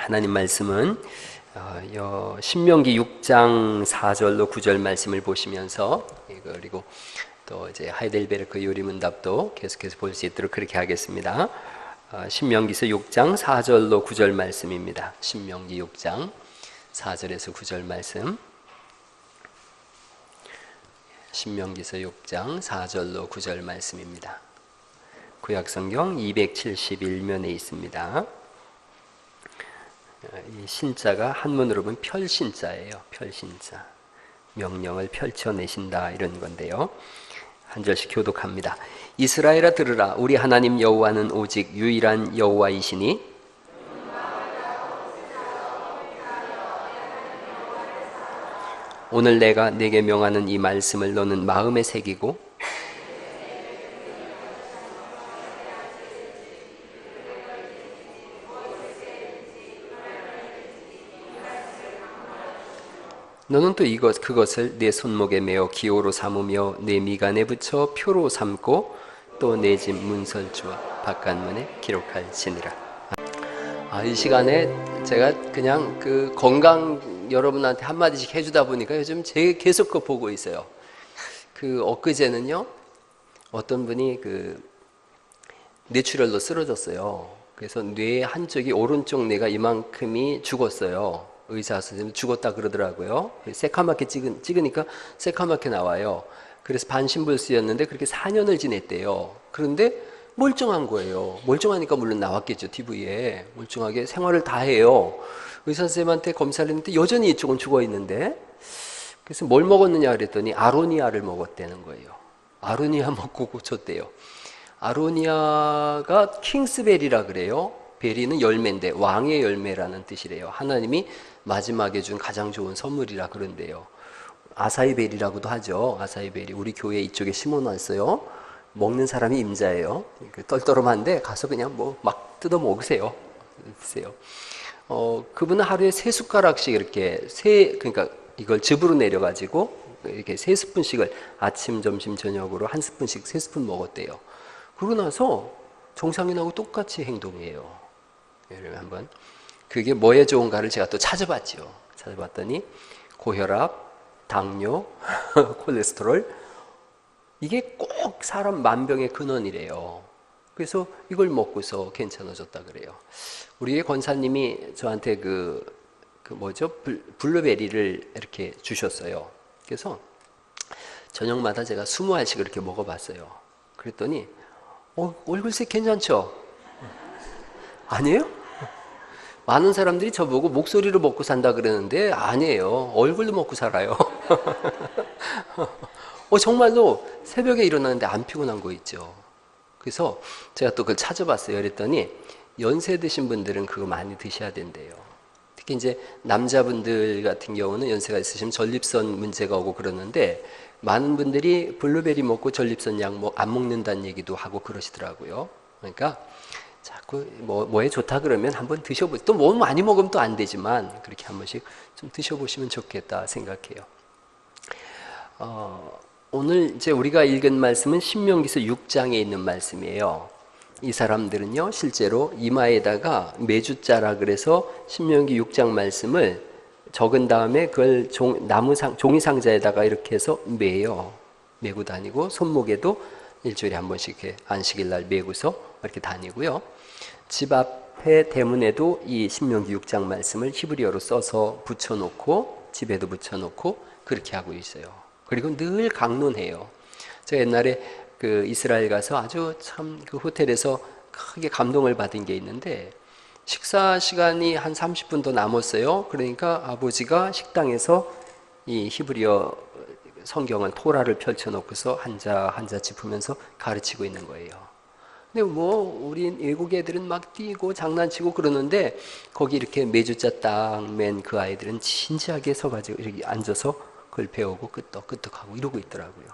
하나님 말씀은 신명기 6장 4절로 9절 말씀을 보시면서 그리고 또 이제 하이델베르크 요리문답도 계속해서 볼 수 있도록 그렇게 하겠습니다. 신명기서 6장 4절로 9절 말씀입니다. 신명기 6장 4절에서 9절 말씀. 신명기서 6장 4절로 9절 말씀입니다. 구약성경 271면에 있습니다. 이 신자가 한문으로 보면 펼신자예요. 펼신자. 명령을 펼쳐내신다 이런 건데요. 한 절씩 교독합니다. 이스라엘아 들으라. 우리 하나님 여호와는 오직 유일한 여호와이시니 오늘 내가 네게 명하는 이 말씀을 너는 마음에 새기고 너는 또 그것을 내 손목에 메어 기호로 삼으며 내 미간에 붙여 표로 삼고 또 내 집 문설주와 바깥문에 기록할지니라. 이 시간에 제가 그냥 그 건강 여러분한테 한마디씩 해주다 보니까 요즘 제가 계속 그거 보고 있어요. 엊그제는요, 어떤 분이 뇌출혈로 쓰러졌어요. 그래서 뇌 한쪽이 오른쪽 뇌가 이만큼이 죽었어요. 의사 선생님이 죽었다 그러더라고요. 새카맣게 찍으니까 새카맣게 나와요. 그래서 반신불수였는데 그렇게 4년을 지냈대요. 그런데 멀쩡한 거예요. 멀쩡하니까 물론 나왔겠죠. TV에. 멀쩡하게 생활을 다 해요. 의사 선생님한테 검사를 했는데 여전히 이쪽은 죽어 있는데, 그래서 뭘 먹었느냐 그랬더니 아로니아를 먹었다는 거예요. 아로니아 먹고 고쳤대요. 아로니아가 킹스베리라 그래요. 베리는 열매인데 왕의 열매라는 뜻이래요. 하나님이 마지막에 준 가장 좋은 선물이라 그런데요. 아사이베리라고도 하죠. 아사이베리. 우리 교회 이쪽에 심어놨어요. 먹는 사람이 임자예요. 떨떠름한데 가서 그냥 막 뜯어 먹으세요. 드세요. 그분은 하루에 3숟가락씩 이렇게 그러니까 이걸 즙으로 내려가지고 이렇게 3스푼씩을 아침, 점심, 저녁으로 1스푼씩 3스푼 먹었대요. 그러고 나서 정상인하고 똑같이 행동해요. 여러분 한번 그게 뭐에 좋은가를 제가 또 찾아봤죠. 찾아봤더니 고혈압, 당뇨, 콜레스테롤, 이게 꼭 사람 만병의 근원이래요. 그래서 이걸 먹고서 괜찮아졌다 그래요. 우리 권사님이 저한테 블루베리를 이렇게 주셨어요. 그래서 저녁마다 제가 20알씩 이렇게 먹어봤어요. 그랬더니 얼굴색 괜찮죠? 아니에요? 많은 사람들이 저보고 목소리로 먹고 산다 그러는데 아니에요. 얼굴로 먹고 살아요. 정말로 새벽에 일어나는데 안 피곤한 거 있죠. 그래서 제가 또 그걸 찾아봤어요. 그랬더니 연세 드신 분들은 그거 많이 드셔야 된대요. 특히 이제 남자분들 같은 경우는 연세가 있으시면 전립선 문제가 오고 그러는데 많은 분들이 블루베리 먹고 전립선 약 안 먹는다는 얘기도 하고 그러시더라고요. 그러니까 자꾸 뭐에 좋다 그러면 한번 드셔보세요. 또 너무 많이 먹으면 또 안 되지만 그렇게 한 번씩 좀 드셔보시면 좋겠다 생각해요. 오늘 이제 우리가 읽은 말씀은 신명기서 6장에 있는 말씀이에요. 이 사람들은요 실제로 이마에다가 메주자라 그래서 신명기 6장 말씀을 적은 다음에 그걸 종이 상자에다가 이렇게 해서 메고 다니고, 손목에도 일주일에 한 번씩 이렇게 안식일 날 메고서 이렇게 다니고요. 집 앞에 대문에도 이 신명기 6장 말씀을 히브리어로 써서 붙여놓고 집에도 붙여놓고 그렇게 하고 있어요. 그리고 늘 강론해요. 제가 옛날에 이스라엘 가서 아주 참 호텔에서 크게 감동을 받은 게 있는데, 식사 시간이 한 30분 더 남았어요. 그러니까 아버지가 식당에서 이 히브리어 성경을 토라를 펼쳐놓고서 한자 짚으면서 가르치고 있는 거예요. 근데 우리 외국 애들은 막 뛰고 장난치고 그러는데 거기 이렇게 메주자 딱 맨 그 아이들은 진지하게 서가지고 이렇게 앉아서 그걸 배우고 끄떡끄떡하고 이러고 있더라고요.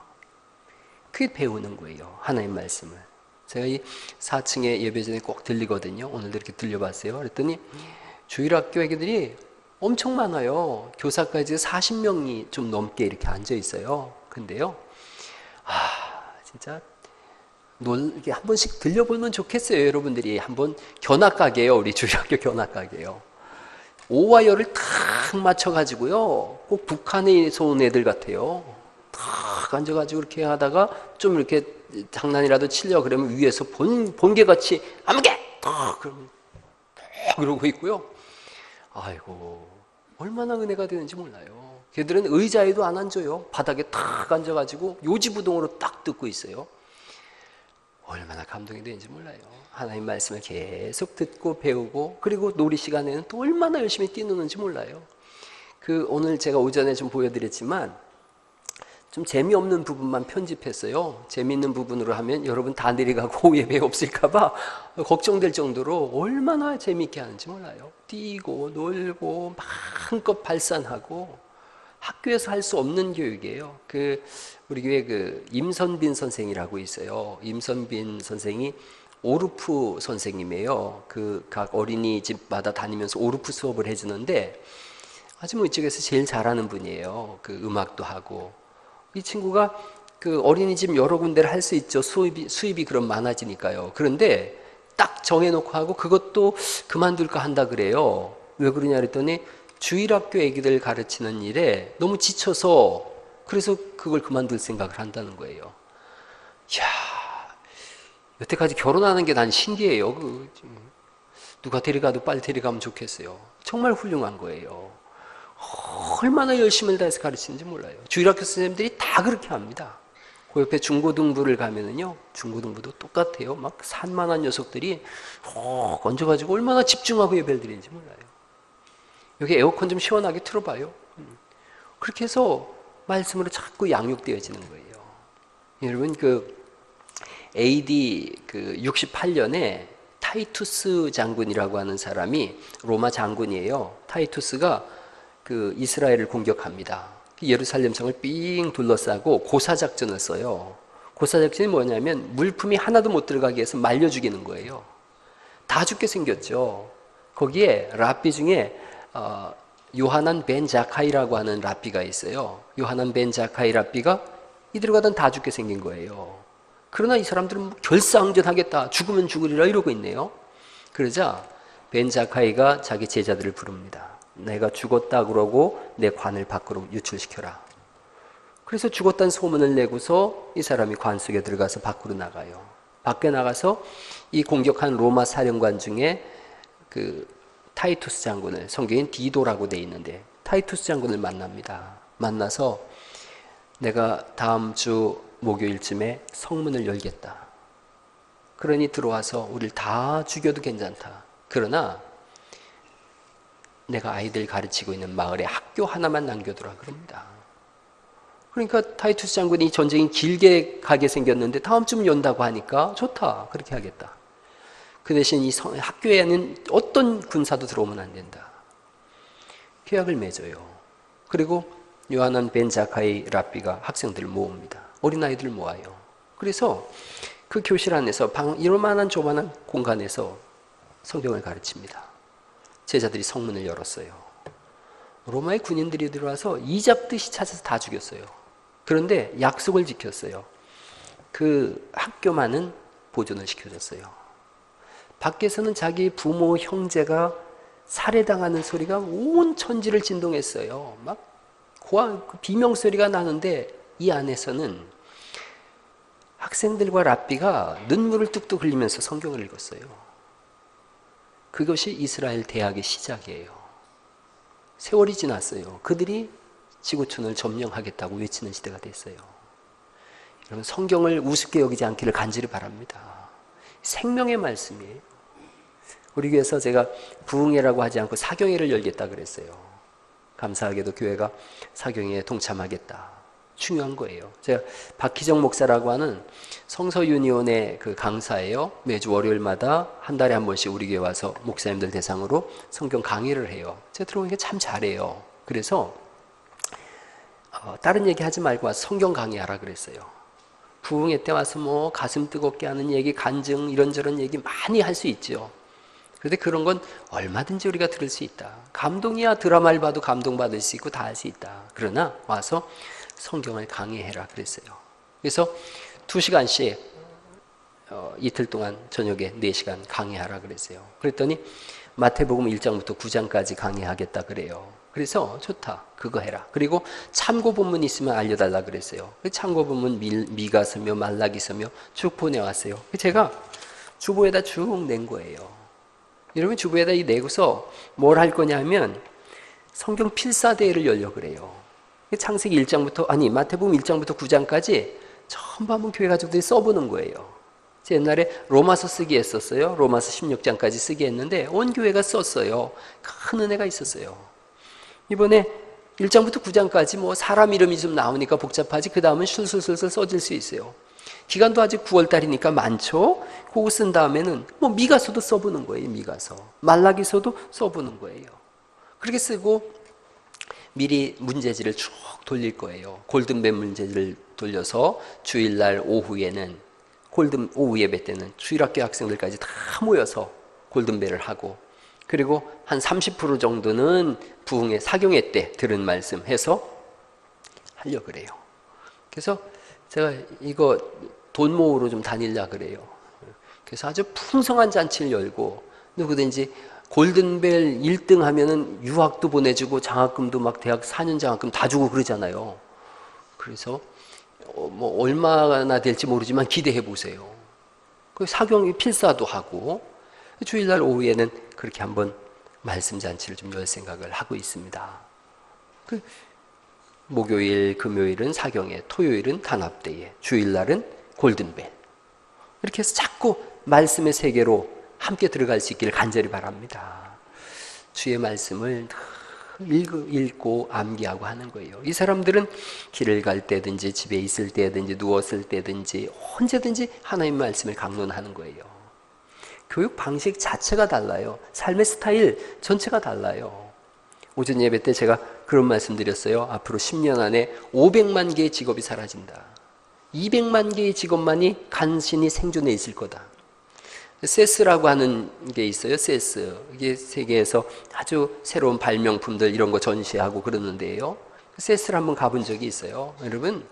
그게 배우는 거예요. 하나님 말씀을. 제가 이 4층에 예배전에 꼭 들리거든요. 오늘도 이렇게 들려봤어요. 그랬더니 주일학교 애기들이 엄청 많아요. 교사까지 40명이 좀 넘게 이렇게 앉아 있어요. 근데요, 진짜 이렇게 한 번씩 들려보면 좋겠어요. 여러분들이 한번 견학가게요. 우리 주일학교 견학가게요. 오와 열을 탁 맞춰가지고요. 꼭 북한에서 온 애들 같아요. 탁 앉아가지고 이렇게 하다가 좀 이렇게 장난이라도 치려 그러면 위에서 번개같이 아무개! 탁! 그러고 있고요. 아이고, 얼마나 은혜가 되는지 몰라요. 걔들은 의자에도 안 앉아요. 바닥에 탁 앉아가지고 요지부동으로 딱 듣고 있어요. 얼마나 감동이 되는지 몰라요. 하나님 말씀을 계속 듣고 배우고, 그리고 놀이 시간에는 또 얼마나 열심히 뛰노는지 몰라요. 오늘 제가 오전에 좀 보여드렸지만 좀 재미없는 부분만 편집했어요. 재미있는 부분으로 하면 여러분 다 내려가고 예배 없을까봐 걱정될 정도로 얼마나 재미있게 하는지 몰라요. 뛰고 놀고 마음껏 발산하고, 학교에서 할 수 없는 교육이에요. 우리 교회 임선빈 선생이라고 있어요. 임선빈 선생이 오르프 선생님이에요. 각 어린이집마다 다니면서 오르프 수업을 해주는데 아주 이쪽에서 제일 잘하는 분이에요. 음악도 하고. 이 친구가 어린이집 여러 군데를 할 수 있죠. 수입이 그럼 많아지니까요. 그런데 딱 정해놓고 하고 그것도 그만둘까 한다 그래요. 왜 그러냐 그랬더니 주일학교 애기들 가르치는 일에 너무 지쳐서, 그래서 그걸 그만둘 생각을 한다는 거예요. 이야, 여태까지 결혼하는 게 난 신기해요. 누가 데려가도 빨리 데려가면 좋겠어요. 정말 훌륭한 거예요. 얼마나 열심을 다해서 가르치는지 몰라요. 주일학교 선생님들이 다 그렇게 합니다. 그 옆에 중고등부를 가면은요, 중고등부도 똑같아요. 막 산만한 녀석들이 얹어가지고 얼마나 집중하고 예배를 드리는지 몰라요. 여기 에어컨 좀 시원하게 틀어봐요. 그렇게 해서 말씀으로 자꾸 양육되어지는 거예요. 여러분, AD 68년에 타이투스 장군이라고 하는 사람이 로마 장군이에요. 타이투스가 이스라엘을 공격합니다. 예루살렘 성을 삥 둘러싸고 고사작전을 써요. 고사작전이 뭐냐면 물품이 하나도 못 들어가게 해서 말려 죽이는 거예요. 다 죽게 생겼죠. 거기에 랍비 중에 요하난 벤 자카이라고 하는 랍비가 있어요. 요하난 벤 자카이 랍비가 이대로 가던 다 죽게 생긴 거예요. 그러나 이 사람들은 결사항전하겠다, 죽으면 죽으리라 이러고 있네요. 그러자 벤 자카이가 자기 제자들을 부릅니다. 내가 죽었다 그러고 내 관을 밖으로 유출시켜라. 그래서 죽었다는 소문을 내고서 이 사람이 관 속에 들어가서 밖으로 나가요. 밖에 나가서 이 공격한 로마 사령관 중에 타이투스 장군을, 성경엔 디도라고 돼 있는데 타이투스 장군을 만납니다. 만나서 내가 다음 주 목요일쯤에 성문을 열겠다. 그러니 들어와서 우리를 다 죽여도 괜찮다. 그러나 내가 아이들 가르치고 있는 마을에 학교 하나만 남겨두라 그럽니다. 그러니까 타이투스 장군이 전쟁이 길게 가게 생겼는데 다음 주 연다고 하니까 좋다, 그렇게 하겠다. 그 대신 이 학교에는 어떤 군사도 들어오면 안 된다. 계약을 맺어요. 그리고 요하난 벤 자카이 랍비가 학생들을 모읍니다. 어린아이들을 모아요. 그래서 그 교실 안에서 이만한 조만한 공간에서 성경을 가르칩니다. 제자들이 성문을 열었어요. 로마의 군인들이 들어와서 이잡듯이 찾아서 다 죽였어요. 그런데 약속을 지켰어요. 그 학교만은 보존을 시켜줬어요. 밖에서는 자기 부모, 형제가 살해당하는 소리가 온 천지를 진동했어요. 막 비명소리가 나는데 이 안에서는 학생들과 랍비가 눈물을 뚝뚝 흘리면서 성경을 읽었어요. 그것이 이스라엘 대학의 시작이에요. 세월이 지났어요. 그들이 지구촌을 점령하겠다고 외치는 시대가 됐어요. 여러분, 성경을 우습게 여기지 않기를 간절히 바랍니다. 생명의 말씀이에요. 우리 교회에서 제가 부흥회라고 하지 않고 사경회를 열겠다 그랬어요. 감사하게도 교회가 사경회에 동참하겠다. 중요한 거예요. 제가 박희정 목사라고 하는 성서유니온의 강사예요. 매주 월요일마다 한 달에 한 번씩 우리 교회 와서 목사님들 대상으로 성경 강의를 해요. 제가 들어보니까 참 잘해요. 그래서 다른 얘기 하지 말고 와서 성경 강의하라 그랬어요. 부흥회 때 와서 가슴 뜨겁게 하는 얘기, 간증 이런저런 얘기 많이 할 수 있죠. 그런데 그런 건 얼마든지 우리가 들을 수 있다. 감동이야 드라마를 봐도 감동받을 수 있고 다 할 수 있다. 그러나 와서 성경을 강의해라 그랬어요. 그래서 2시간씩 이틀 동안 저녁에 4시간 강의하라 그랬어요. 그랬더니 마태복음 1장부터 9장까지 강의하겠다 그래요. 그래서 좋다. 그거 해라. 그리고 참고 본문 있으면 알려달라 그랬어요. 참고 본문 미가서며 말라기서며 쭉 보내왔어요. 제가 주보에다 쭉 낸 거예요. 여러분 주보에다 이 내고서 뭘 할 거냐면 성경 필사대회를 열려 그래요. 창세기 1장부터 마태복음 1장부터 9장까지 전부 한번 교회 가족들이 써보는 거예요. 옛날에 로마서 쓰기 했었어요. 로마서 16장까지 쓰기 했는데 온 교회가 썼어요. 큰 은혜가 있었어요. 이번에 1장부터 9장까지 뭐 사람 이름이 좀 나오니까 복잡하지 그 다음은 술술술술 써질 수 있어요. 기간도 아직 9월달이니까 많죠. 그거 쓴 다음에는 뭐 미가서도 써보는 거예요. 미가서 말라기서도 써보는 거예요. 그렇게 쓰고 미리 문제지를 쭉 돌릴 거예요. 골든벨 문제지를 돌려서 주일날 오후에는 오후 예배 때는 주일학교 학생들까지 다 모여서 골든벨을 하고 그리고 한 30% 정도는 부흥회 사경회 때 들은 말씀 해서 하려고 그래요. 그래서 제가 이거 돈 모으러 좀 다니려 그래요. 그래서 아주 풍성한 잔치를 열고 누구든지 골든벨 1등 하면은 유학도 보내주고 장학금도 막 대학 4년 장학금 다 주고 그러잖아요. 그래서 뭐 얼마나 될지 모르지만 기대해 보세요. 그 사경 필사도 하고 주일날 오후에는 그렇게 한번 말씀 잔치를 좀 열 생각을 하고 있습니다. 그 목요일, 금요일은 사경회, 토요일은 단합대회, 주일날은 골든벨. 이렇게 해서 자꾸 말씀의 세계로 함께 들어갈 수 있기를 간절히 바랍니다. 주의 말씀을 읽고 암기하고 하는 거예요. 이 사람들은 길을 갈 때든지 집에 있을 때든지 누웠을 때든지 언제든지 하나님의 말씀을 강론하는 거예요. 교육 방식 자체가 달라요. 삶의 스타일 전체가 달라요. 오전 예배 때 제가 그런 말씀 드렸어요. 앞으로 10년 안에 500만 개의 직업이 사라진다. 200만 개의 직업만이 간신히 생존해 있을 거다. 세스라고 하는 게 있어요. 세스. 이게 세계에서 아주 새로운 발명품들 이런 거 전시하고 그러는데요. 세스를 한번 가본 적이 있어요. 여러분,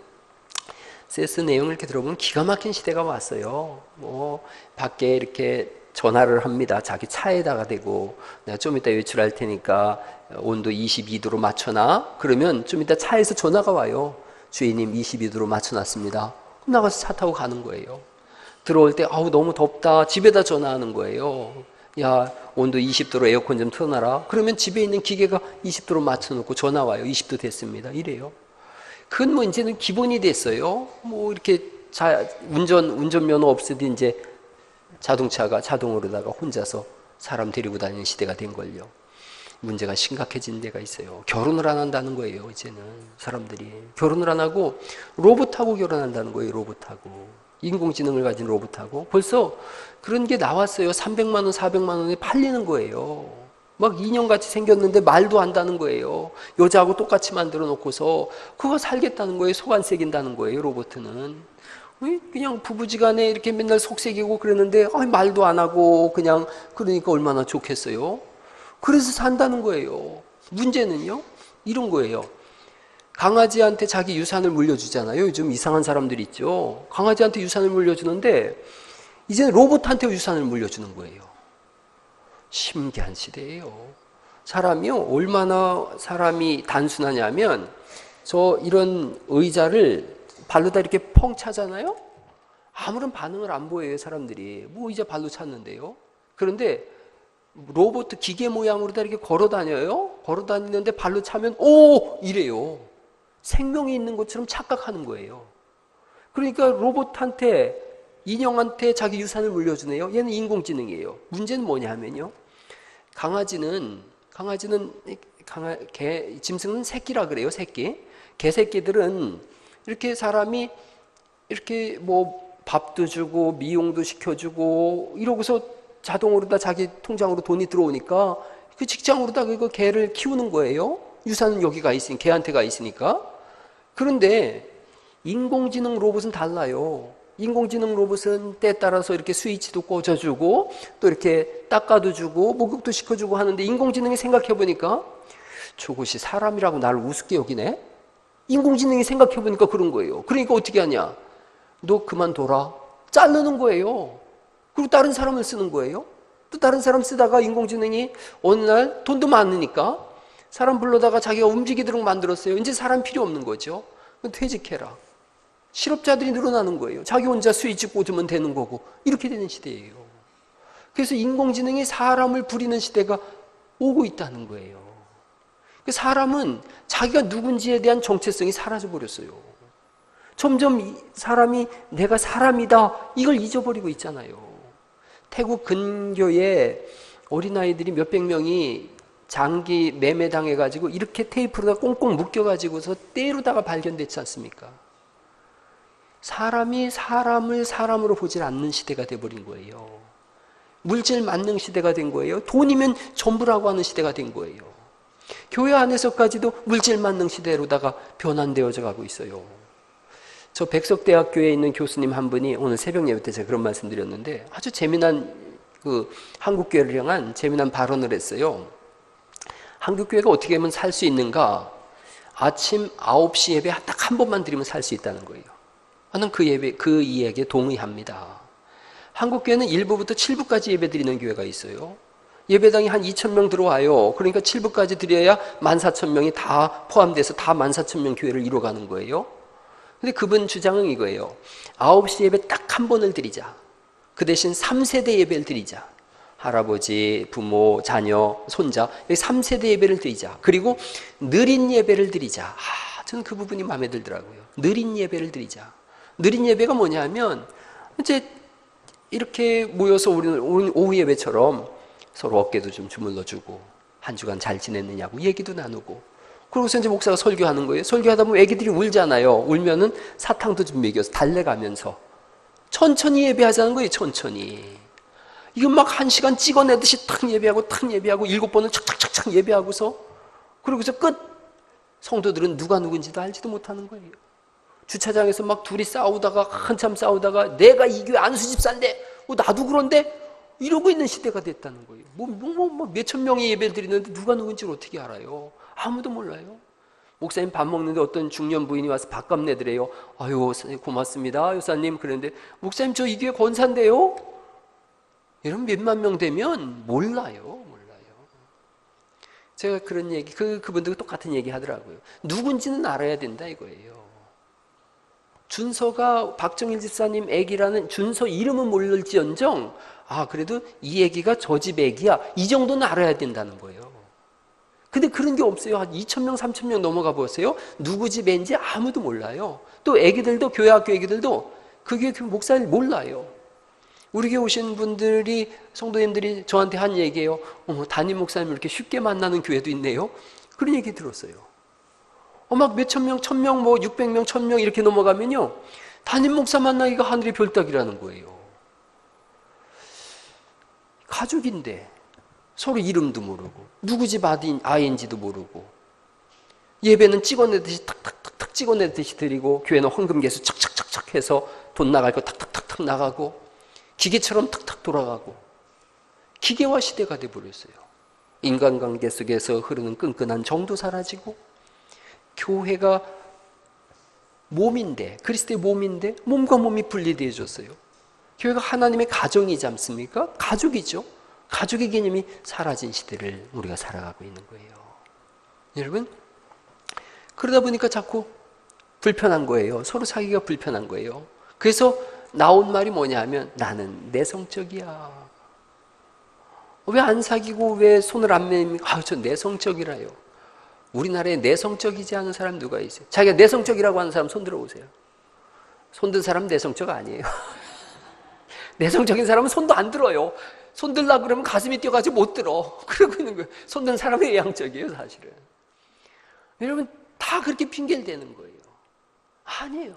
세스 내용을 이렇게 들어보면 기가 막힌 시대가 왔어요. 뭐 밖에 이렇게 전화를 합니다. 자기 차에다가 대고 내가 좀 이따 외출할 테니까 온도 22도로 맞춰놔. 그러면 좀 이따 차에서 전화가 와요. 주인님 22도로 맞춰놨습니다. 그럼 나가서 차 타고 가는 거예요. 들어올 때 아우 너무 덥다. 집에다 전화하는 거예요. 야 온도 20도로 에어컨 좀 틀어놔라. 그러면 집에 있는 기계가 20도로 맞춰놓고 전화 와요. 20도 됐습니다. 이래요. 그건 뭐 이제는 기본이 됐어요. 뭐 이렇게 운전면허 없어도 이제 자동차가 자동으로다가 혼자서 사람 데리고 다니는 시대가 된 걸요. 문제가 심각해진 데가 있어요. 결혼을 안 한다는 거예요. 이제는 사람들이 결혼을 안 하고 로봇하고 결혼한다는 거예요. 로봇하고 인공지능을 가진 로봇하고 벌써 그런 게 나왔어요. 300만 원, 400만 원에 팔리는 거예요. 막 인형같이 생겼는데 말도 한다는 거예요. 여자하고 똑같이 만들어 놓고서 그거 살겠다는 거예요. 속 안 새긴다는 거예요. 로봇은 그냥 부부지간에 이렇게 맨날 속 새기고 그러는데 말도 안 하고 그냥 그러니까 얼마나 좋겠어요. 그래서 산다는 거예요. 문제는요 이런 거예요. 강아지한테 자기 유산을 물려주잖아요. 요즘 이상한 사람들 있죠. 강아지한테 유산을 물려주는데 이제 로봇한테 유산을 물려주는 거예요. 신기한 시대예요. 사람이요 얼마나 사람이 단순하냐면 저 이런 의자를 발로다 이렇게 펑 차잖아요. 아무런 반응을 안 보여요. 사람들이 뭐 의자 발로 찼는데요. 그런데 로봇 기계 모양으로 다 이렇게 걸어 다녀요. 걸어 다니는데 발로 차면 오 이래요. 생명이 있는 것처럼 착각하는 거예요. 그러니까 로봇한테 인형한테 자기 유산을 물려주네요. 얘는 인공지능이에요. 문제는 뭐냐 하면요. 짐승은 새끼라 그래요. 새끼. 개새끼들은 이렇게 사람이 이렇게 뭐 밥도 주고 미용도 시켜주고 이러고서 자동으로 다 자기 통장으로 돈이 들어오니까 그 직장으로 다 그거 개를 키우는 거예요. 유산은 여기가 있으니 개한테가 있으니까. 그런데 인공지능 로봇은 달라요. 인공지능 로봇은 때에 따라서 이렇게 스위치도 꽂아주고 또 이렇게 닦아도 주고 목욕도 시켜주고 하는데 인공지능이 생각해보니까 저것이 사람이라고 나를 우습게 여기네? 인공지능이 생각해보니까 그런 거예요. 그러니까 어떻게 하냐? 너 그만둬라. 자르는 거예요. 그리고 다른 사람을 쓰는 거예요. 또 다른 사람 쓰다가 인공지능이 어느 날 돈도 많으니까 사람 불러다가 자기가 움직이도록 만들었어요. 이제 사람 필요 없는 거죠. 퇴직해라. 실업자들이 늘어나는 거예요. 자기 혼자 스위치 꽂으면 되는 거고 이렇게 되는 시대예요. 그래서 인공지능이 사람을 부리는 시대가 오고 있다는 거예요. 사람은 자기가 누군지에 대한 정체성이 사라져버렸어요. 점점 사람이 내가 사람이다 이걸 잊어버리고 있잖아요. 태국 근교에 어린아이들이 몇백 명이 장기 매매당해가지고 이렇게 테이프로다 꽁꽁 묶여가지고서 때로다가 발견됐지 않습니까? 사람이 사람을 사람으로 보질 않는 시대가 돼버린 거예요. 물질 만능 시대가 된 거예요. 돈이면 전부라고 하는 시대가 된 거예요. 교회 안에서까지도 물질 만능 시대로다가 변환되어져 가고 있어요. 저 백석대학교에 있는 교수님 한 분이 오늘 새벽 예배 때 제가 그런 말씀 드렸는데 아주 재미난 한국교회를 향한 재미난 발언을 했어요. 한국교회가 어떻게 하면 살 수 있는가? 아침 9시 예배 딱 한 번만 드리면 살 수 있다는 거예요. 저는 그 이야기에 동의합니다. 한국교회는 1부부터 7부까지 예배 드리는 교회가 있어요. 예배당이 한 2,000명 들어와요. 그러니까 7부까지 드려야 14,000명이 다 포함돼서 다 14,000명 교회를 이뤄가는 거예요. 근데 그분 주장은 이거예요. 9시 예배 딱 한 번을 드리자. 그 대신 3세대 예배를 드리자. 할아버지, 부모, 자녀, 손자 3세대 예배를 드리자. 그리고 느린 예배를 드리자. 저는 그 부분이 마음에 들더라고요. 느린 예배를 드리자. 느린 예배가 뭐냐면 이제 이렇게 모여서 우리는 오후 예배처럼 서로 어깨도 좀 주물러주고 한 주간 잘 지냈느냐고 얘기도 나누고 그러고서 이제 목사가 설교하는 거예요. 설교하다 보면 애기들이 울잖아요. 울면은 사탕도 좀 먹여서 달래가면서 천천히 예배하자는 거예요. 천천히. 이건 막 1시간 찍어내듯이 탁 예배하고 7번을 착착착착 예배하고서 그러고서 끝. 성도들은 누가 누군지도 알지도 못하는 거예요. 주차장에서 막 둘이 싸우다가 한참 싸우다가 내가 이 교회 안수 집사인데 나도 그런데 이러고 있는 시대가 됐다는 거예요. 몇천 명의 예배를 드리는데 누가 누군지를 어떻게 알아요? 아무도 몰라요. 목사님 밥 먹는데 어떤 중년 부인이 와서 밥값 내드래요. 아유 고맙습니다 요사님. 그런데 목사님 저 이 교회 권사인데요. 이런 몇만 명 되면 몰라요. 제가 그런 얘기 그분들도 똑같은 얘기 하더라고요. 누군지는 알아야 된다 이거예요. 준서가 박정일 집사님 애기라는 준서 이름은 모를지언정 그래도 이 애기가 저 집 애기야 이 정도는 알아야 된다는 거예요. 근데 그런 게 없어요. 한 2,000명 3,000명 넘어가 보세요. 누구 집 애인지 아무도 몰라요. 또 애기들도 교회 학교 애기들도 그 교회 목사를 몰라요. 우리 교회 오신 분들이 성도님들이 저한테 한 얘기예요. 담임 목사님 이렇게 쉽게 만나는 교회도 있네요. 그런 얘기 들었어요. 막 몇천 명, 1,000명, 600명, 1,000명 이렇게 넘어가면요. 담임 목사 만나기가 하늘의 별따기라는 거예요. 가족인데 서로 이름도 모르고 누구 집 아이인지도 모르고 예배는 찍어내듯이 탁탁탁탁 찍어내듯이 드리고 교회는 헌금계수 착착착착 해서 돈 나갈 거 탁탁탁탁 나가고 기계처럼 탁탁 돌아가고 기계화 시대가 돼버렸어요. 인간관계 속에서 흐르는 끈끈한 정도 사라지고 교회가 몸인데 그리스도의 몸인데 몸과 몸이 분리되어졌어요. 교회가 하나님의 가정이지 않습니까? 가족이죠. 가족의 개념이 사라진 시대를 우리가 살아가고 있는 거예요. 여러분 그러다 보니까 자꾸 불편한 거예요. 서로 사귀기가 불편한 거예요. 그래서 나온 말이 뭐냐 하면 나는 내성적이야. 왜 안 사귀고 왜 손을 안 매입니까? 저 내성적이라요. 우리나라에 내성적이지 않은 사람 누가 있어요? 자기가 내성적이라고 하는 사람 손 들어보세요. 손 든 사람은 내성적 아니에요. 내성적인 사람은 손도 안 들어요. 손 들려고 그러면 가슴이 뛰어가지고 못 들어. 그러고 있는 거예요. 손 든 사람은 외향적이에요 사실은. 여러분 다 그렇게 핑계를 대는 거예요. 아니에요.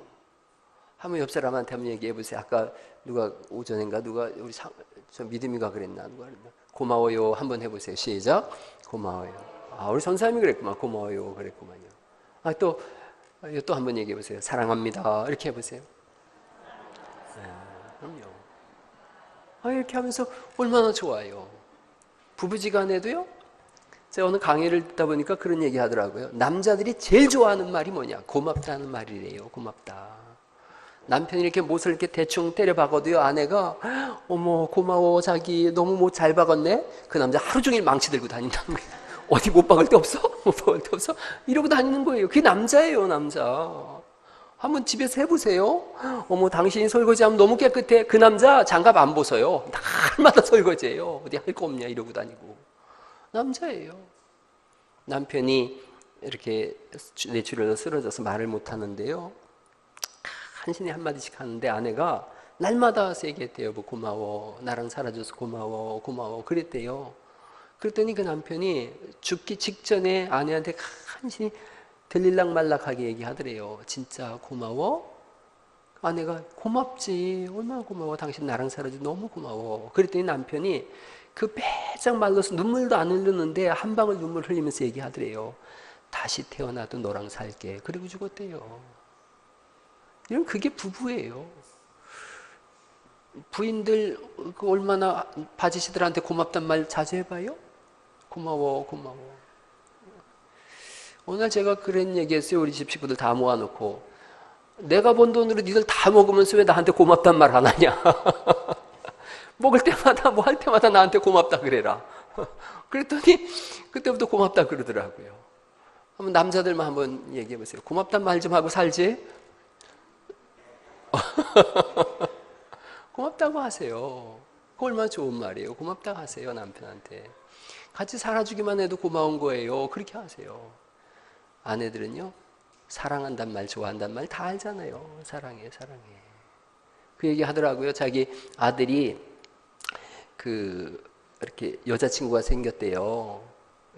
한번 옆 사람한테 한번 얘기해 보세요. 아까 누가 오전인가 누가 우리 저 믿음이가 그랬나 누가 고마워요 한번 해보세요. 시작. 고마워요. 우리 전사님이 그랬구만. 고마워요 그랬구만요. 또 한번 얘기해 보세요. 사랑합니다. 이렇게 해보세요. 그럼요. 이렇게 하면서 얼마나 좋아요. 부부지간에도요. 제가 오늘 강의를 듣다 보니까 그런 얘기 하더라고요. 남자들이 제일 좋아하는 말이 뭐냐? 고맙다는 말이래요. 고맙다. 남편이 이렇게 못을 이렇게 대충 때려 박아도요, 아내가 어머 고마워 자기 너무 못 잘 박았네. 그 남자 하루 종일 망치 들고 다닌다는 거예요. 어디 못 박을 데 없어? 못 박을 데 없어? 이러고 다니는 거예요. 그게 남자예요, 남자. 한번 집에서 해보세요. 어머 당신이 설거지하면 너무 깨끗해. 그 남자 장갑 안 벗어요. 날마다 설거지해요. 어디 할 거 없냐 이러고 다니고. 남자예요. 남편이 이렇게 뇌출혈로 쓰러져서 말을 못 하는데요, 한신이 한마디씩 하는데 아내가 날마다 세게 했대요. 뭐 고마워, 나랑 살아줘서 고마워, 고마워 그랬대요. 그랬더니 그 남편이 죽기 직전에 아내한테 한신이 들릴락 말락하게 얘기하더래요. 진짜 고마워? 아내가 고맙지, 얼마나 고마워, 당신 나랑 살아줘서 너무 고마워. 그랬더니 남편이 그 빼짝 말라서 눈물도 안 흘리는데 한 방울 눈물 흘리면서 얘기하더래요. 다시 태어나도 너랑 살게. 그리고 죽었대요. 이런 그게 부부예요. 부인들 얼마나 바지시들한테 고맙단 말 자주 해봐요? 고마워, 고마워. 오늘 제가 그런 얘기했어요. 우리 집 식구들 다 모아놓고 내가 번 돈으로 니들 다 먹으면서 왜 나한테 고맙단 말 안 하냐. 먹을 때마다 뭐 할 때마다 나한테 고맙다 그래라. 그랬더니 그때부터 고맙다 그러더라고요. 한번 남자들만 한번 얘기해 보세요. 고맙단 말 좀 하고 살지? 고맙다고 하세요. 그거 얼마나 좋은 말이에요. 고맙다고 하세요. 남편한테 같이 살아주기만 해도 고마운 거예요. 그렇게 하세요. 아내들은요, 사랑한단 말, 좋아한단 말 다 알잖아요. 사랑해, 사랑해. 그 얘기 하더라고요. 자기 아들이 이렇게 여자친구가 생겼대요.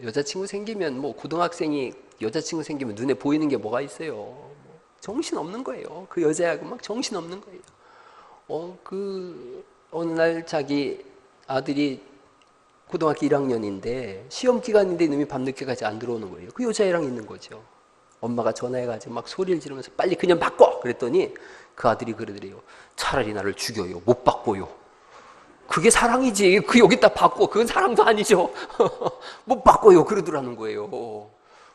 여자친구 생기면 뭐 고등학생이 여자친구 생기면 눈에 보이는 게 뭐가 있어요. 정신 없는 거예요. 그 여자하고 막 정신 없는 거예요. 어느 날 자기 아들이 고등학교 1학년인데 시험 기간인데 이놈이 밤늦게까지 안 들어오는 거예요. 그 여자애랑 있는 거죠. 엄마가 전화해가지고 막 소리를 지르면서 빨리 그냥 바꿔! 그랬더니 그 아들이 그러더래요. 차라리 나를 죽여요. 못 바꿔요. 그게 사랑이지. 그 여기다 바꿔. 그건 사랑도 아니죠. 못 바꿔요. 그러더라는 거예요.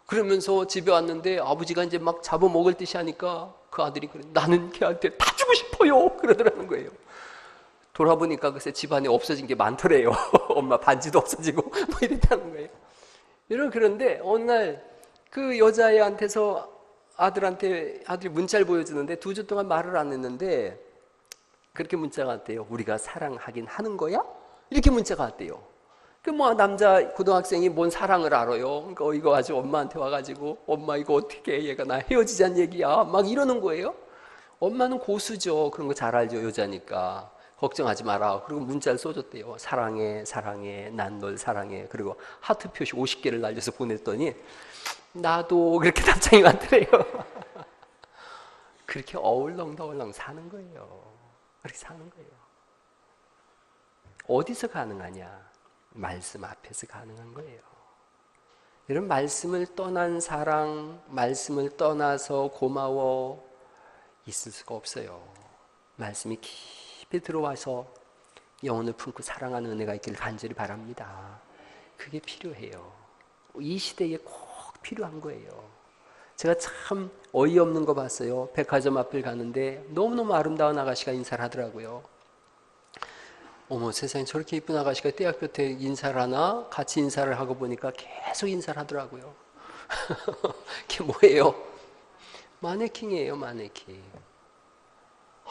그러면서 집에 왔는데 아버지가 이제 막 잡아먹을 듯이 하니까 그 아들이 그래. 나는 걔한테 다 주고 싶어요. 그러더라는 거예요. 돌아보니까 글쎄 집안에 없어진 게 많더래요. 엄마 반지도 없어지고 뭐 이랬다는 거예요. 그런데 어느 날 그 여자애한테서 아들이 문자를 보여주는데 2주 동안 말을 안 했는데 그렇게 문자가 왔대요. 우리가 사랑하긴 하는 거야? 이렇게 문자가 왔대요. 그 뭐 남자 고등학생이 뭔 사랑을 알아요? 이거 아주 엄마한테 와가지고 엄마 이거 어떻게 해? 얘가 나 헤어지자는 얘기야. 막 이러는 거예요. 엄마는 고수죠. 그런 거 잘 알죠. 여자니까. 걱정하지 마라. 그리고 문자를 써줬대요. 사랑해, 사랑해, 난 널 사랑해. 그리고 하트 표시 50개를 날려서 보냈더니 나도 그렇게 답장이 왔더래요. 그렇게 어울렁더울렁 사는 거예요. 그렇게 사는 거예요. 어디서 가능하냐? 말씀 앞에서 가능한 거예요. 이런 말씀을 떠난 사랑, 말씀을 떠나서 고마워 있을 수가 없어요. 말씀이 깊이 들어와서 영혼을 품고 사랑하는 은혜가 있기를 간절히 바랍니다. 그게 필요해요. 이 시대에 꼭 필요한 거예요. 제가 참 어이없는 거 봤어요. 백화점 앞을 가는데 너무너무 아름다운 아가씨가 인사를 하더라고요. 어머 세상에 저렇게 이쁜 아가씨가 대학교 때 인사를 하나? 같이 인사를 하고 보니까 계속 인사를 하더라고요. 그게 뭐예요? 마네킹이에요. 마네킹.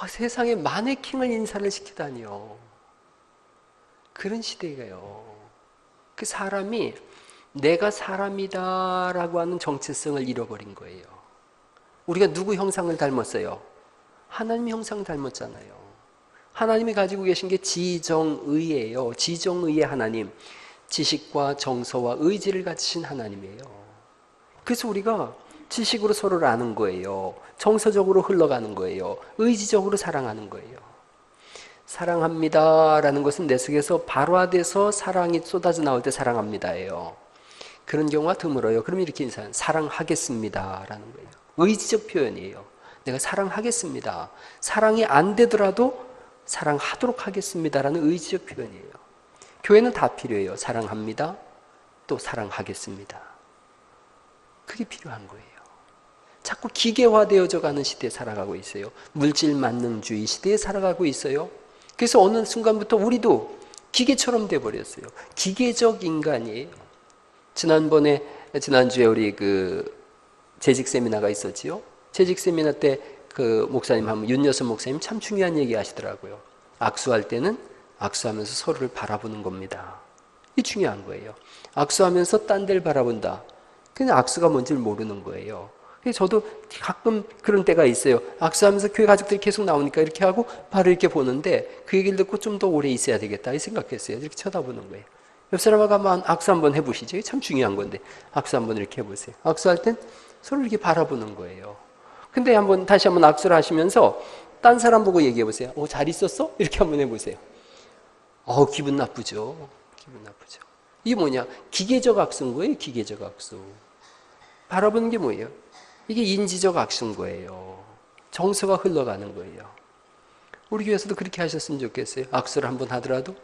세상에 마네킹을 인사를 시키다니요. 그런 시대예요. 그 사람이 내가 사람이다 라고 하는 정체성을 잃어버린 거예요. 우리가 누구 형상을 닮았어요? 하나님 형상을 닮았잖아요. 하나님이 가지고 계신 게 지정의예요. 지정의의 하나님. 지식과 정서와 의지를 가지신 하나님이에요. 그래서 우리가 지식으로 서로를 아는 거예요. 정서적으로 흘러가는 거예요. 의지적으로 사랑하는 거예요. 사랑합니다 라는 것은 내 속에서 발화돼서 사랑이 쏟아져 나올 때 사랑합니다예요. 그런 경우가 드물어요. 그럼 이렇게 인사는 사랑하겠습니다 라는 거예요. 의지적 표현이에요. 내가 사랑하겠습니다. 사랑이 안 되더라도 사랑하도록 하겠습니다 라는 의지적 표현이에요. 교회는 다 필요해요. 사랑합니다. 또 사랑하겠습니다. 그게 필요한 거예요. 자꾸 기계화되어져 가는 시대에 살아가고 있어요. 물질 만능주의 시대에 살아가고 있어요. 그래서 어느 순간부터 우리도 기계처럼 돼버렸어요. 기계적 인간이에요. 지난주에 우리 재직 세미나가 있었지요. 재직 세미나 때 목사님 윤여선 목사님 참 중요한 얘기 하시더라고요. 악수할 때는 악수하면서 서로를 바라보는 겁니다. 이 중요한 거예요. 악수하면서 딴 데를 바라본다. 그냥 악수가 뭔지를 모르는 거예요. 저도 가끔 그런 때가 있어요. 악수하면서 교회 가족들이 계속 나오니까 이렇게 하고 바로 이렇게 보는데 그 얘기를 듣고 좀 더 오래 있어야 되겠다 이 생각했어요. 이렇게 쳐다보는 거예요. 옆 사람하고 한번 악수 한번 해보시죠. 이게 참 중요한 건데 악수 한번 이렇게 해보세요. 악수할 땐 서로 이렇게 바라보는 거예요. 근데 다시 한번 악수를 하시면서 딴 사람 보고 얘기해 보세요. 잘 있었어? 이렇게 한번 해보세요. 기분 나쁘죠. 기분 나쁘죠. 이게 뭐냐? 기계적 악수인 거예요. 기계적 악수. 바라보는 게 뭐예요? 이게 인지적 악수인 거예요. 정서가 흘러가는 거예요. 우리 교회에서도 그렇게 하셨으면 좋겠어요. 악수를 한번 하더라도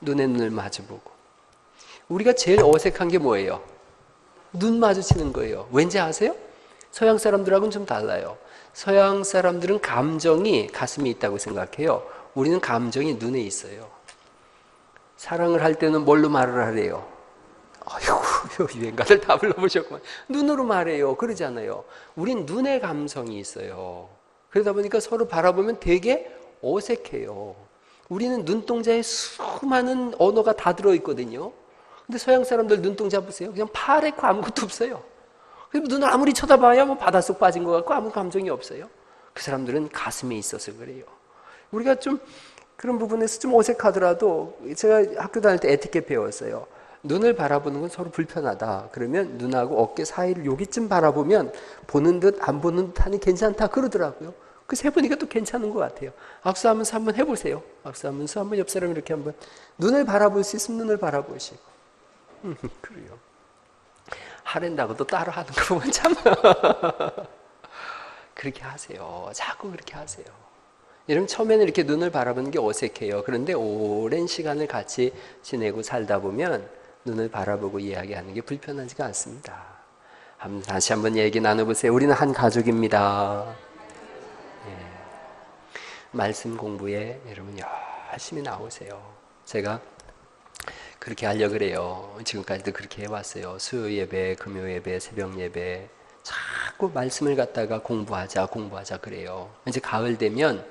눈에 눈을 마주보고. 우리가 제일 어색한 게 뭐예요? 눈 마주치는 거예요. 왠지 아세요? 서양 사람들하고는 좀 달라요. 서양 사람들은 감정이 가슴에 있다고 생각해요. 우리는 감정이 눈에 있어요. 사랑을 할 때는 뭘로 말을 하래요? 아이고, 유행가들 다 불러보셨구만. 눈으로 말해요. 그러잖아요. 우린 눈에 감성이 있어요. 그러다 보니까 서로 바라보면 되게 어색해요. 우리는 눈동자에 수많은 언어가 다 들어있거든요. 근데 서양 사람들 눈동자 보세요. 그냥 파랗고 아무것도 없어요. 눈을 아무리 쳐다봐야 바닷속 빠진 것 같고 아무 감정이 없어요. 그 사람들은 가슴에 있어서 그래요. 우리가 좀 그런 부분에서 좀 어색하더라도 제가 학교 다닐 때 에티켓 배웠어요. 눈을 바라보는 건 서로 불편하다. 그러면 눈하고 어깨 사이를 여기쯤 바라보면 보는 듯 안 보는 듯 하니 괜찮다 그러더라고요. 그 세 보니까 또 괜찮은 것 같아요. 악수하면서 한번 해보세요. 악수하면서 한번 옆 사람 이렇게 한번 눈을 바라볼 수 있으면 눈을 바라보시고. 그래요. 하랜다고 또 따로 하는 거 보면 참 그렇게 하세요. 자꾸 그렇게 하세요. 여러분 처음에는 이렇게 눈을 바라보는 게 어색해요. 그런데 오랜 시간을 같이 지내고 살다 보면 눈을 바라보고 이야기하는 게 불편하지가 않습니다. 다시 한번 얘기 나눠보세요. 우리는 한 가족입니다. 말씀 공부에 여러분 열심히 나오세요. 제가 그렇게 하려고 그래요. 지금까지도 그렇게 해왔어요. 수요 예배, 금요 예배, 새벽 예배 자꾸 말씀을 갖다가 공부하자 그래요. 이제 가을 되면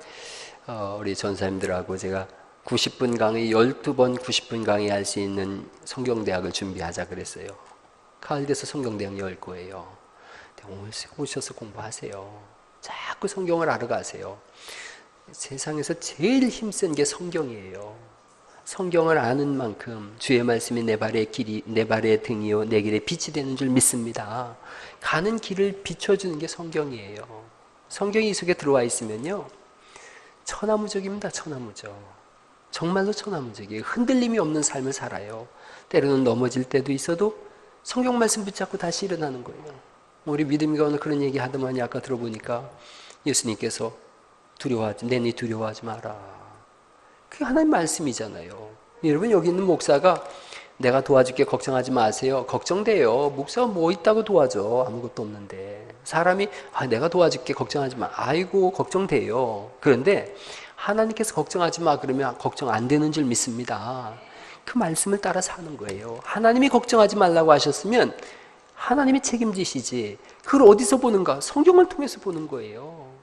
우리 전사님들하고 제가 90분 강의 12번 90분 강의 할 수 있는 성경대학을 준비하자 그랬어요. 가을 돼서 성경대학 열 거예요. 오셔서 공부하세요. 자꾸 성경을 알아가세요. 세상에서 제일 힘센 게 성경이에요. 성경을 아는 만큼 주의 말씀이 내 발의 길이 내 발의 등이요 내 길에 빛이 되는 줄 믿습니다. 가는 길을 비춰주는 게 성경이에요. 성경이 이 속에 들어와 있으면요 천하무적입니다. 천하무적. 정말로 천하무적이에요. 흔들림이 없는 삶을 살아요. 때로는 넘어질 때도 있어도 성경 말씀 붙잡고 다시 일어나는 거예요. 우리 믿음이가 오늘 그런 얘기 하더만요. 아까 들어보니까 예수님께서 내니 두려워하지 마라. 그게 하나님 말씀이잖아요. 여러분 여기 있는 목사가 내가 도와줄게 걱정하지 마세요. 걱정돼요. 목사가 뭐 있다고 도와줘. 아무것도 없는데. 사람이 내가 도와줄게 걱정하지 마. 아이고 걱정돼요. 그런데 하나님께서 걱정하지 마 그러면 걱정 안 되는 줄 믿습니다. 그 말씀을 따라 사는 거예요. 하나님이 걱정하지 말라고 하셨으면 하나님이 책임지시지. 그걸 어디서 보는가? 성경을 통해서 보는 거예요.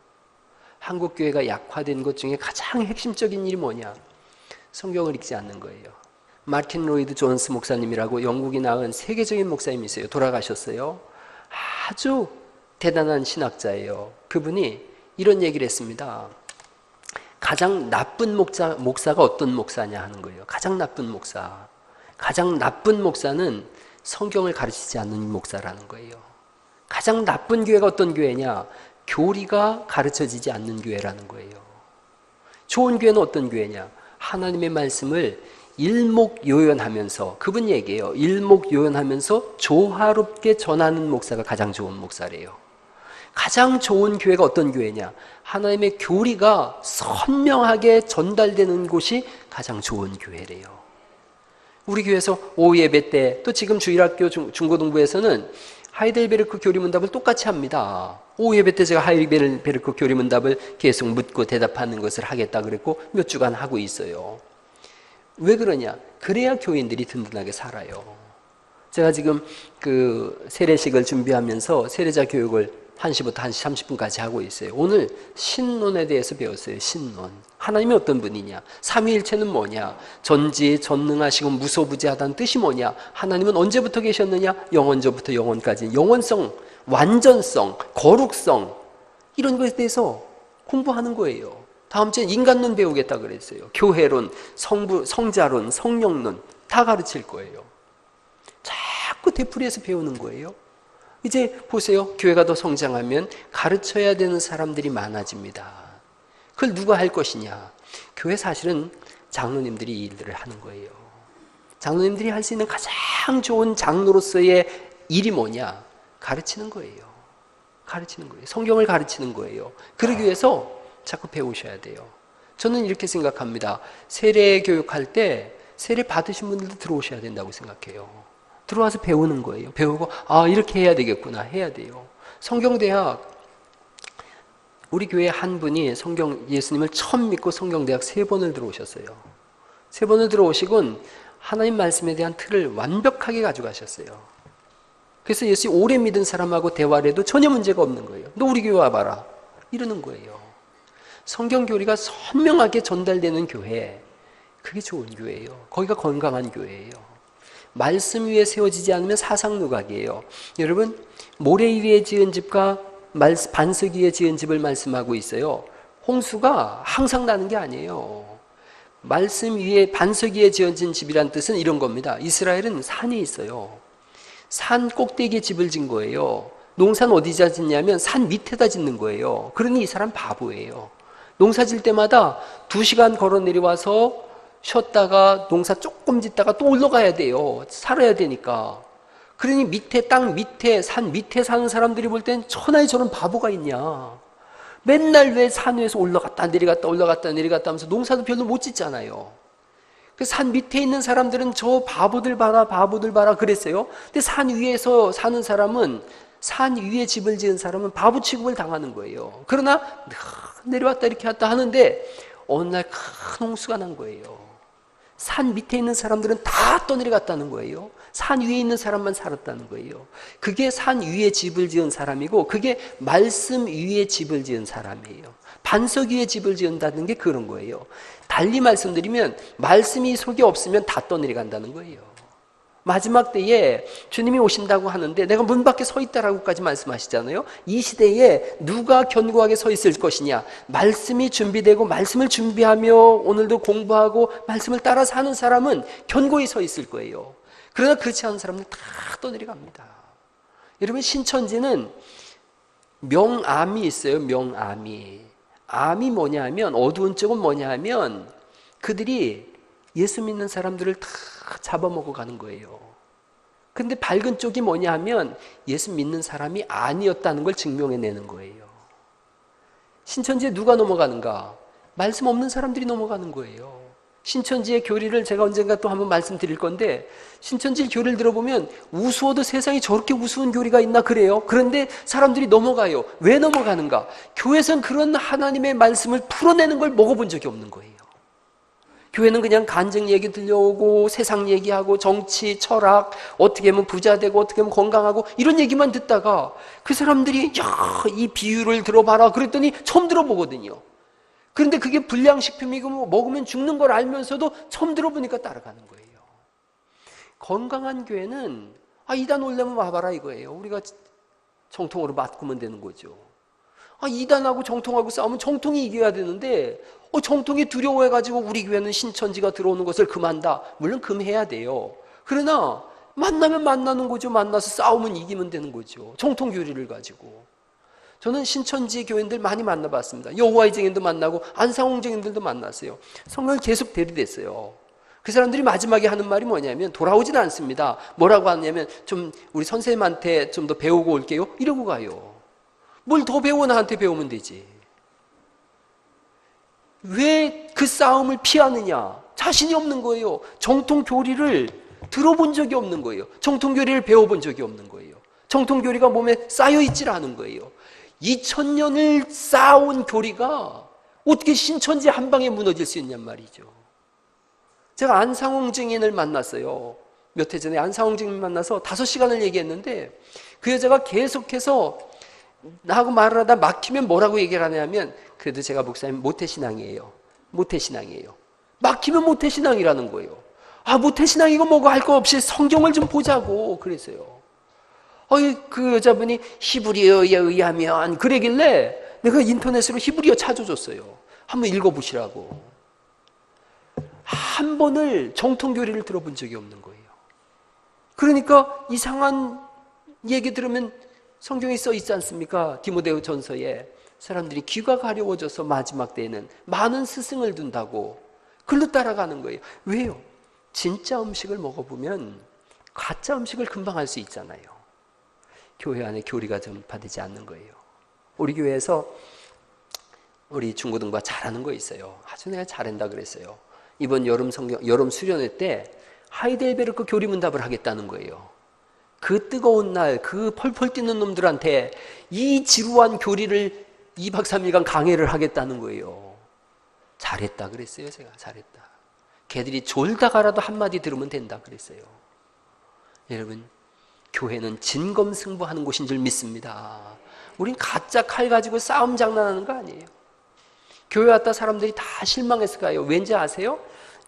한국교회가 약화된 것 중에 가장 핵심적인 일이 뭐냐? 성경을 읽지 않는 거예요. 마틴 로이드 존스 목사님이라고 영국이 낳은 세계적인 목사님이 있어요. 돌아가셨어요. 아주 대단한 신학자예요. 그분이 이런 얘기를 했습니다. 가장 나쁜 목사가 어떤 목사냐 하는 거예요. 가장 나쁜 목사. 가장 나쁜 목사는 성경을 가르치지 않는 목사라는 거예요. 가장 나쁜 교회가 어떤 교회냐? 교리가 가르쳐지지 않는 교회라는 거예요. 좋은 교회는 어떤 교회냐? 하나님의 말씀을 일목요연하면서 그분 얘기예요. 일목요연하면서 조화롭게 전하는 목사가 가장 좋은 목사래요. 가장 좋은 교회가 어떤 교회냐? 하나님의 교리가 선명하게 전달되는 곳이 가장 좋은 교회래요. 우리 교회에서 오후 예배 때 또 지금 주일학교 중고등부에서는 하이델베르크 교리문답을 똑같이 합니다. 오후 예배 때 제가 하이델베르크 교리문답을 계속 묻고 대답하는 것을 하겠다 그랬고 몇 주간 하고 있어요. 왜 그러냐? 그래야 교인들이 든든하게 살아요. 제가 지금 그 세례식을 준비하면서 세례자 교육을 1시부터 1시 30분까지 하고 있어요. 오늘 신론에 대해서 배웠어요. 신론. 하나님이 어떤 분이냐? 삼위일체는 뭐냐? 전지, 전능하시고 무소부지하다는 뜻이 뭐냐? 하나님은 언제부터 계셨느냐? 영원전부터 영원까지. 영원성, 완전성, 거룩성 이런 것에 대해서 공부하는 거예요. 다음 주에 인간론 배우겠다 그랬어요. 교회론, 성자론, 성령론 다 가르칠 거예요. 자꾸 되풀이해서 배우는 거예요. 이제 보세요. 교회가 더 성장하면 가르쳐야 되는 사람들이 많아집니다. 그걸 누가 할 것이냐? 교회 사실은 장로님들이 이 일들을 하는 거예요. 장로님들이 할 수 있는 가장 좋은 장로로서의 일이 뭐냐? 가르치는 거예요. 가르치는 거예요. 성경을 가르치는 거예요. 그러기 위해서 자꾸 배우셔야 돼요. 저는 이렇게 생각합니다. 세례 교육할 때 세례 받으신 분들도 들어오셔야 된다고 생각해요. 들어와서 배우는 거예요. 배우고 이렇게 해야 되겠구나 해야 돼요. 성경대학 우리 교회 한 분이 예수님을 처음 믿고 성경대학 3번을 들어오셨어요. 3번을 들어오시곤 하나님 말씀에 대한 틀을 완벽하게 가져가셨어요. 그래서 예수 오래 믿은 사람하고 대화를 해도 전혀 문제가 없는 거예요. 너 우리 교회 와봐라 이러는 거예요. 성경 교리가 선명하게 전달되는 교회, 그게 좋은 교회예요. 거기가 건강한 교회예요. 말씀 위에 세워지지 않으면 사상누각이에요. 여러분, 모래 위에 지은 집과 반석 위에 지은 집을 말씀하고 있어요. 홍수가 항상 나는 게 아니에요. 말씀 위에 반석 위에 지어진 집이란 뜻은 이런 겁니다. 이스라엘은 산이 있어요. 산 꼭대기에 집을 짓는 거예요. 농사는 어디다 짓냐면 산 밑에다 짓는 거예요. 그러니 이 사람 바보예요. 농사 질 때마다 2시간 걸어 내려와서 쉬었다가 농사 조금 짓다가 또 올라가야 돼요. 살아야 되니까. 그러니 땅 밑에, 산 밑에 사는 사람들이 볼 땐 천하에 저런 바보가 있냐. 맨날 왜 산 위에서 올라갔다 내려갔다 하면서 농사도 별로 못 짓잖아요. 그 산 밑에 있는 사람들은 저 바보들 봐라 그랬어요. 근데 산 위에서 사는 사람은, 산 위에 집을 지은 사람은 바보 취급을 당하는 거예요. 그러나 내려왔다 이렇게 왔다 하는데 어느 날 큰 홍수가 난 거예요. 산 밑에 있는 사람들은 다 떠내려갔다는 거예요. 산 위에 있는 사람만 살았다는 거예요. 그게 산 위에 집을 지은 사람이고, 그게 말씀 위에 집을 지은 사람이에요. 반석 위에 집을 지은다는 게 그런 거예요. 달리 말씀드리면 말씀이 속에 없으면 다 떠내려간다는 거예요. 마지막 때에 주님이 오신다고 하는데 내가 문 밖에 서 있다라고까지 말씀하시잖아요. 이 시대에 누가 견고하게 서 있을 것이냐? 말씀이 준비되고 말씀을 준비하며 오늘도 공부하고 말씀을 따라 사는 사람은 견고히 서 있을 거예요. 그러나 그렇지 않은 사람은 다 떠내려갑니다. 여러분, 신천지는 명암이 있어요. 명암이. 암이 뭐냐 하면, 어두운 쪽은 뭐냐 하면 그들이 예수 믿는 사람들을 다 잡아먹어 가는 거예요. 근데 밝은 쪽이 뭐냐 하면 예수 믿는 사람이 아니었다는 걸 증명해내는 거예요. 신천지에 누가 넘어가는가? 말씀 없는 사람들이 넘어가는 거예요. 신천지의 교리를 제가 언젠가 또 한번 말씀드릴 건데, 신천지 교리를 들어보면 우스워도 세상에 저렇게 우스운 교리가 있나 그래요. 그런데 사람들이 넘어가요. 왜 넘어가는가? 교회에서는 그런 하나님의 말씀을 풀어내는 걸 먹어본 적이 없는 거예요. 교회는 그냥 간증 얘기 들려오고 세상 얘기하고 정치, 철학, 어떻게 하면 부자 되고 어떻게 하면 건강하고 이런 얘기만 듣다가 그 사람들이 이 비유를 들어봐라 그랬더니 처음 들어보거든요. 그런데 그게 불량식품이고 먹으면 죽는 걸 알면서도 처음 들어보니까 따라가는 거예요. 건강한 교회는 이단 올려면 와봐라 이거예요. 우리가 정통으로 맞으면 되는 거죠. 이단하고 정통하고 싸우면 정통이 이겨야 되는데 정통이 두려워해가지고 우리 교회는 신천지가 들어오는 것을 금한다. 물론 금해야 돼요. 그러나 만나면 만나는 거죠. 만나서 싸우면 이기면 되는 거죠. 정통 교리를 가지고. 저는 신천지 교인들 많이 만나봤습니다. 여호와의 증인도 만나고 안상홍 증인들도 만났어요. 성경을 계속 대리됐어요. 그 사람들이 마지막에 하는 말이 뭐냐면 돌아오진 않습니다. 뭐라고 하냐면 좀 우리 선생님한테 좀 더 배우고 올게요. 이러고 가요. 뭘 더 배워 나한테 배우면 되지. 왜 그 싸움을 피하느냐? 자신이 없는 거예요. 정통 교리를 들어본 적이 없는 거예요. 정통 교리를 배워본 적이 없는 거예요. 정통교리가 몸에 쌓여있질 않은 거예요. 2000년을 쌓아온 교리가 어떻게 신천지 한 방에 무너질 수 있냔 말이죠. 제가 안상홍 증인을 만났어요. 몇 해 전에 안상홍 증인 만나서 5시간을 얘기했는데 그 여자가 계속해서 나하고 말을 하다 막히면 뭐라고 얘기를 하냐면, 그래도 제가 목사님 모태신앙이에요. 모태신앙이에요. 막히면 모태신앙이라는 거예요. 아, 모태신앙이고 뭐고 할 거 없이 성경을 좀 보자고 그랬어요. 그 여자분이 히브리어에 의하면 그러길래 내가 인터넷으로 히브리어 찾아줬어요. 한번 읽어보시라고. 한 번을 정통교리를 들어본 적이 없는 거예요. 그러니까 이상한 얘기 들으면 성경에 써 있지 않습니까? 디모데 전서에 사람들이 귀가 가려워져서 마지막 때에는 많은 스승을 둔다고 글로 따라가는 거예요. 왜요? 진짜 음식을 먹어보면 가짜 음식을 금방 알 수 있잖아요. 교회 안에 교리가 전파되지 않는 거예요. 우리 교회에서 우리 중고등부 잘하는 거 있어요. 아주 내가 잘한다 그랬어요. 이번 여름 수련회 때 하이델베르크 교리 문답을 하겠다는 거예요. 그 뜨거운 날, 그 펄펄 뛰는 놈들한테 이 지루한 교리를 2박 3일간 강해를 하겠다는 거예요. 잘했다 그랬어요. 제가 잘했다. 걔들이 졸다 가라도 한마디 들으면 된다 그랬어요. 여러분, 교회는 진검승부하는 곳인 줄 믿습니다. 우린 가짜 칼 가지고 싸움 장난하는 거 아니에요. 교회 왔다 사람들이 다 실망했을 거예요. 왠지 아세요?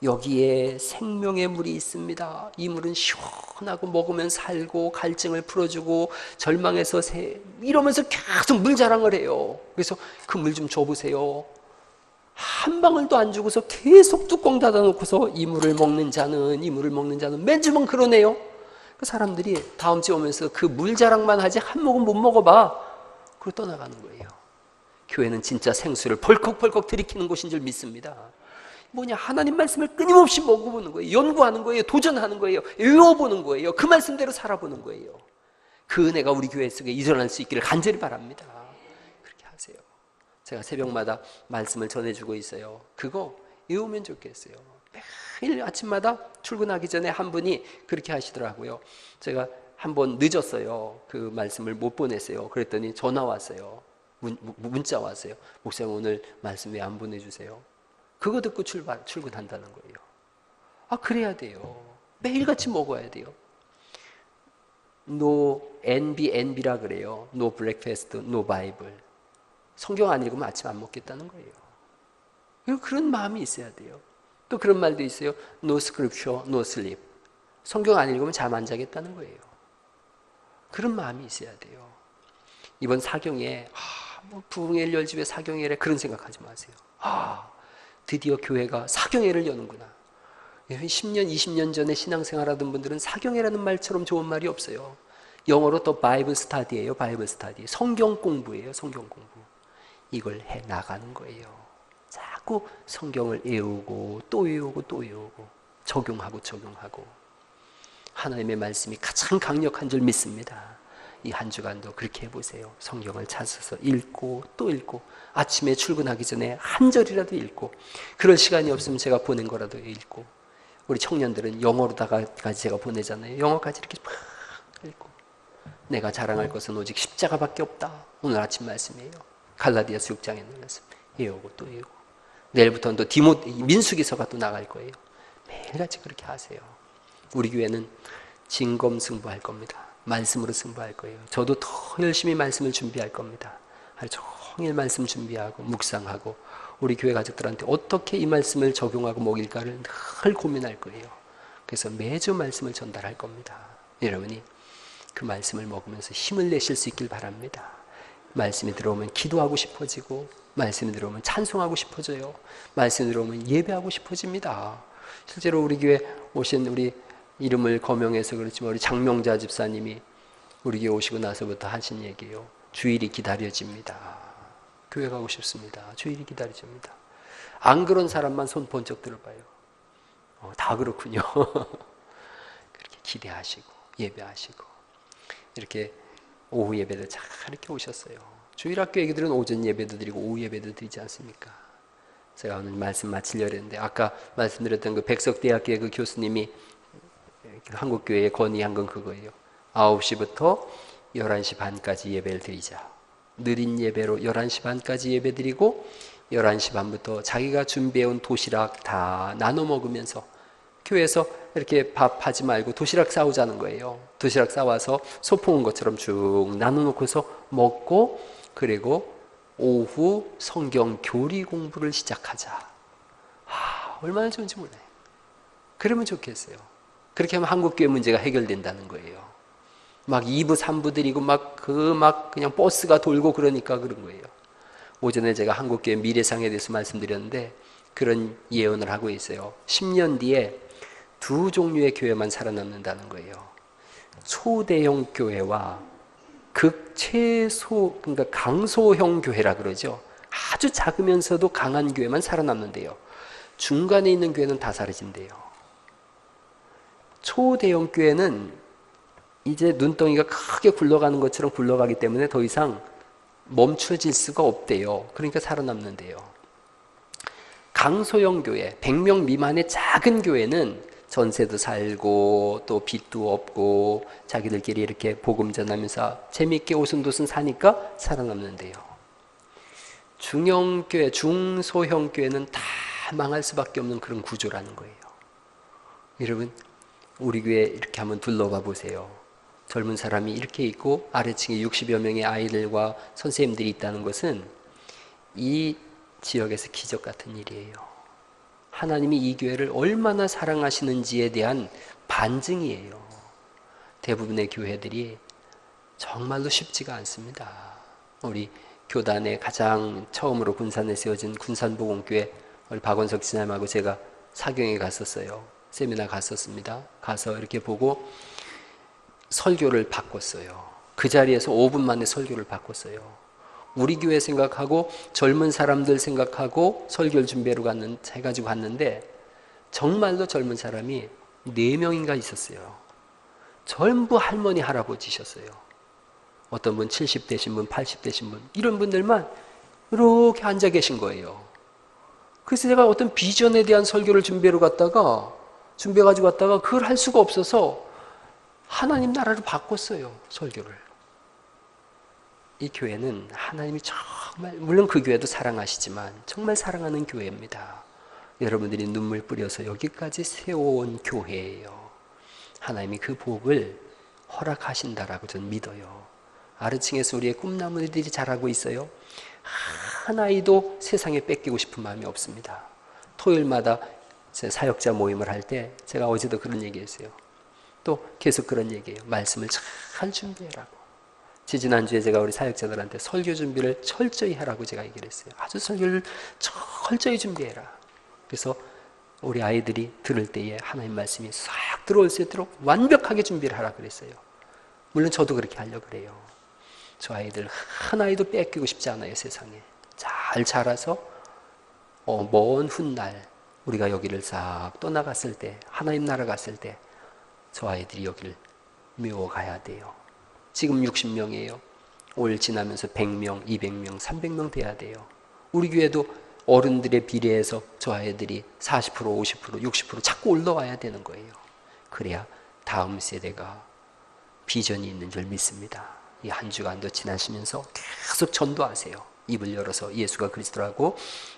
여기에 생명의 물이 있습니다. 이 물은 시원하고 먹으면 살고 갈증을 풀어주고 절망에서 이러면서 계속 물 자랑을 해요. 그래서 그 물 좀 줘보세요. 한 방울도 안 주고서 계속 뚜껑 닫아놓고서 이 물을 먹는 자는 매주만 그러네요. 그 사람들이 다음 주에 오면서 그 물 자랑만 하지 한 모금 못 먹어봐. 그러고 떠나가는 거예요. 교회는 진짜 생수를 벌컥벌컥 들이키는 곳인 줄 믿습니다. 뭐냐, 하나님 말씀을 끊임없이 먹어보는 거예요. 연구하는 거예요. 도전하는 거예요. 외워보는 거예요. 그 말씀대로 살아보는 거예요. 그 은혜가 우리 교회 속에 일어날 수 있기를 간절히 바랍니다. 그렇게 하세요. 제가 새벽마다 말씀을 전해주고 있어요. 그거 외우면 좋겠어요. 매일 아침마다 출근하기 전에 한 분이 그렇게 하시더라고요. 제가 한번 늦었어요. 그 말씀을 못 보냈어요. 그랬더니 전화 왔어요. 문자 왔어요. 목사님 오늘 말씀 왜 안 보내주세요? 그거 듣고 출근한다는 거예요. 아, 그래야 돼요. 매일같이 먹어야 돼요. No NBNB라 그래요. No breakfast, no Bible. 성경 안 읽으면 아침 안 먹겠다는 거예요. 그런 마음이 있어야 돼요. 또 그런 말도 있어요. No scripture, no sleep. 성경 안 읽으면 잠 안 자겠다는 거예요. 그런 마음이 있어야 돼요. 이번 사경에 부흥회를 열 집에 사경회래 그런 생각하지 마세요. 드디어 교회가 사경회를 여는구나. 10년, 20년 전에 신앙생활하던 분들은 사경회라는 말처럼 좋은 말이 없어요. 영어로 또 바이블 스타디예요. 바이블 스타디. 성경 공부예요. 성경 공부. 이걸 해 나가는 거예요. 자꾸 성경을 외우고 또 외우고 또 외우고 적용하고 하나님의 말씀이 가장 강력한 줄 믿습니다. 이 한 주간도 그렇게 해보세요. 성경을 찾아서 읽고 또 읽고 아침에 출근하기 전에 한 절이라도 읽고, 그럴 시간이 없으면 제가 보낸 거라도 읽고, 우리 청년들은 영어로다가까지 제가 보내잖아요. 영어까지 이렇게 막 읽고, 내가 자랑할 것은 오직 십자가밖에 없다. 오늘 아침 말씀이에요. 갈라디아서 6장에 있는 말씀. 외우고 또 외우고. 내일부터는 또 민수기서가 또 나갈 거예요. 매일같이 그렇게 하세요. 우리 교회는 진검승부할 겁니다. 말씀으로 승부할 거예요. 저도 더 열심히 말씀을 준비할 겁니다. 하루 종일 말씀 준비하고 묵상하고 우리 교회 가족들한테 어떻게 이 말씀을 적용하고 먹일까를 늘 고민할 거예요. 그래서 매주 말씀을 전달할 겁니다. 여러분이 그 말씀을 먹으면서 힘을 내실 수 있길 바랍니다. 말씀이 들어오면 기도하고 싶어지고, 말씀이 들어오면 찬송하고 싶어져요. 말씀이 들어오면 예배하고 싶어집니다. 실제로 우리 교회 오신 우리 이름을 거명해서 그렇지만 우리 장명자 집사님이 우리 교회 오시고 나서부터 하신 얘기예요. 주일이 기다려집니다. 교회 가고 싶습니다. 주일이 기다려집니다. 안 그런 사람만 손 번쩍 들어봐요. 다 그렇군요. 그렇게 기대하시고 예배하시고 이렇게 오후 예배도 잘 이렇게 오셨어요. 주일학교 애기들은 오전 예배도 드리고 오후 예배도 드리지 않습니까? 제가 오늘 말씀 마치려고 했는데 아까 말씀드렸던 그 백석대학교의 그 교수님이 한국교회에 건의한 건 그거예요. 9시부터 11시 반까지 예배를 드리자. 느린 예배로 11시 반까지 예배 드리고 11시 반부터 자기가 준비해온 도시락 다 나눠 먹으면서 교회에서 이렇게 밥하지 말고 도시락 싸우자는 거예요. 도시락 싸와서 소풍 온 것처럼 쭉 나눠놓고서 먹고, 그리고 오후 성경 교리 공부를 시작하자. 얼마나 좋은지 몰라요. 그러면 좋겠어요. 그렇게 하면 한국교회 문제가 해결된다는 거예요. 막 2부 3부 드리고 막 그냥 버스가 돌고 그러니까 그런 거예요. 오전에 제가 한국교회 미래상에 대해서 말씀드렸는데 그런 예언을 하고 있어요. 10년 뒤에 두 종류의 교회만 살아남는다는 거예요. 초대형 교회와 극최소, 그러니까 강소형 교회라 그러죠. 아주 작으면서도 강한 교회만 살아남는데요. 중간에 있는 교회는 다 사라진대요. 초대형 교회는 이제 눈덩이가 크게 굴러가는 것처럼 굴러가기 때문에 더 이상 멈춰질 수가 없대요. 그러니까 살아남는데요. 강소형 교회, 100명 미만의 작은 교회는 전세도 살고 또 빚도 없고 자기들끼리 이렇게 복음 전하면서 재미있게 오순도순 사니까 살아남는데요. 중형교회, 중소형 교회는 다 망할 수밖에 없는 그런 구조라는 거예요. 여러분, 우리 교회 이렇게 한번 둘러봐 보세요. 젊은 사람이 이렇게 있고 아래층에 60여 명의 아이들과 선생님들이 있다는 것은 이 지역에서 기적 같은 일이에요. 하나님이 이 교회를 얼마나 사랑하시는지에 대한 반증이에요. 대부분의 교회들이 정말로 쉽지가 않습니다. 우리 교단에 가장 처음으로 군산에 세워진 군산복음교회 우리 박원석 지사님하고 제가 사경에 갔었어요. 세미나 갔었습니다. 가서 이렇게 보고 설교를 바꿨어요. 그 자리에서 5분 만에 설교를 바꿨어요. 우리 교회 생각하고 젊은 사람들 생각하고 설교를 해가지고 갔는데 정말로 젊은 사람이 4명인가 있었어요. 전부 할머니 할아버지셨어요. 어떤 분 70대신 분, 80대신 분, 이런 분들만 이렇게 앉아 계신 거예요. 그래서 제가 어떤 비전에 대한 설교를 준비해가지고 갔다가 그걸 할 수가 없어서 하나님 나라로 바꿨어요, 설교를. 이 교회는 하나님이 정말, 물론 그 교회도 사랑하시지만 정말 사랑하는 교회입니다. 여러분들이 눈물 뿌려서 여기까지 세워온 교회예요. 하나님이 그 복을 허락하신다라고 저는 믿어요. 아래층에서 우리의 꿈나무들이 자라고 있어요. 한 아이도 세상에 뺏기고 싶은 마음이 없습니다. 토요일마다 제 사역자 모임을 할 때 제가 어제도 그런 얘기했어요. 또 계속 그런 얘기예요. 말씀을 잘 준비해라고. 지난주에 제가 우리 사역자들한테 설교 준비를 철저히 하라고 제가 얘기를 했어요. 아주 설교를 철저히 준비해라. 그래서 우리 아이들이 들을 때에 하나님 말씀이 싹 들어올 수 있도록 완벽하게 준비를 하라 그랬어요. 물론 저도 그렇게 하려고 그래요. 저 아이들 한 아이도 뺏기고 싶지 않아요. 세상에 잘 자라서 먼 훗날 우리가 여기를 싹 떠나갔을 때, 하나님 나라 갔을 때 저 아이들이 여기를 메워가야 돼요. 지금 60명이에요. 올 지나면서 100명, 200명, 300명 돼야 돼요. 우리 교회도 어른들의 비례해서 저 아이들이 40%, 50%, 60% 자꾸 올라와야 되는 거예요. 그래야 다음 세대가 비전이 있는 줄 믿습니다. 이 한 주간도 지나시면서 계속 전도하세요. 입을 열어서 예수가 그리스도라고,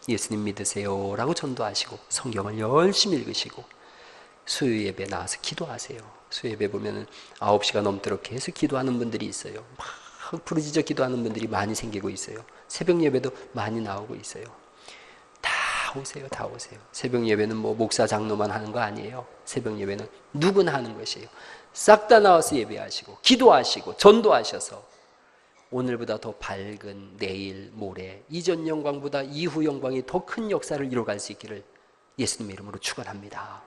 예수님 믿으세요라고 전도하시고, 성경을 열심히 읽으시고, 수요 예배 나와서 기도하세요. 수요 예배 보면은 9시가 넘도록 계속 기도하는 분들이 있어요. 막 부르짖어 기도하는 분들이 많이 생기고 있어요. 새벽 예배도 많이 나오고 있어요. 다 오세요. 다 오세요. 새벽 예배는 뭐 목사 장로만 하는 거 아니에요. 새벽 예배는 누구나 하는 것이에요. 싹 다 나와서 예배하시고 기도하시고 전도하셔서 오늘보다 더 밝은 내일 모레 이전 영광보다 이후 영광이 더 큰 역사를 이뤄갈 수 있기를 예수님의 이름으로 축원합니다.